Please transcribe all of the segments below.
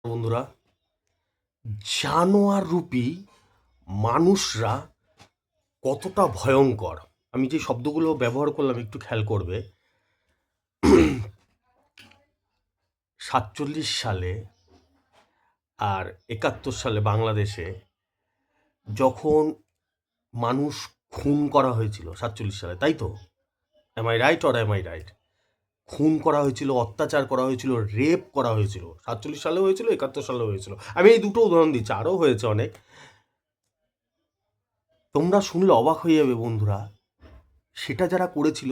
বন্ধুরা, জানোয়ার রূপী মানুষরা কতটা ভয়ঙ্কর। আমি যে শব্দগুলো ব্যবহার করলাম একটু খেয়াল করবে। 47 সালে আর 71 সালে বাংলাদেশে যখন মানুষ খুন করা হয়েছিল 47 সালে, তাই তো? Am I right or am I right? খুন করা হয়েছিল, অত্যাচার করা হয়েছিল, রেপ করা হয়েছিল। 47 সালেও হয়েছিল, 71 সালেও হয়েছিল। আমি এই দুটো উদাহরণ দিচ্ছি, আরও হয়েছে অনেক। তোমরা শুনলে অবাক হয়ে যাবে বন্ধুরা। সেটা যারা করেছিল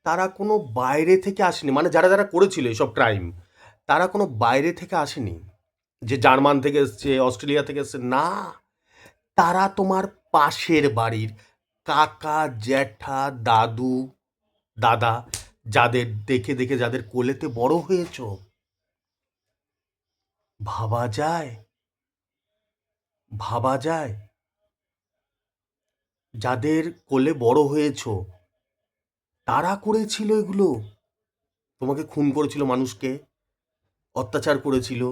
তারা কোনো বাইরে থেকে আসেনি, মানে যারা যারা করেছিল এসব ক্রাইম তারা কোনো বাইরে থেকে আসেনি, যে জার্মান থেকে এসছে, অস্ট্রেলিয়া থেকে এসছে না। তারা তোমার পাশের বাড়ির কাকা, জ্যাঠা, দাদু, দাদা, যাদের দেখে দেখে যাদের কোলেতে বড় হয়েছ। ভাবা যায়? ভাবা যায়? যাদের কোলে বড় হয়েছ তারা করেছিল এগুলো। তোমাকে খুন করেছিল, মানুষকে অত্যাচার করেছিল,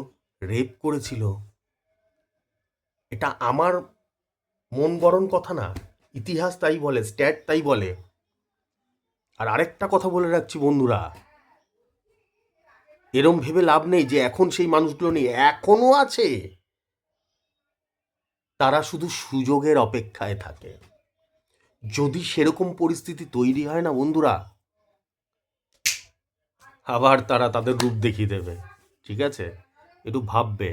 রেপ করেছিল। এটা আমার মন গড়ন কথা না, ইতিহাস তাই বলে, স্ট্যাট তাই বলে। আর আরেকটা কথা বলে রাখছি বন্ধুরা, এরম ভেবে লাভ নেই যে এখন সেই মানুষগুলো নেই, এখনো আছে। তারা শুধু সুযোগের অপেক্ষায় থাকে। যদি সেরকম পরিস্থিতি তৈরি হয় না বন্ধুরা, আবার তারা তাদের রূপ দেখিয়ে দেবে। ঠিক আছে, একটু ভাববে।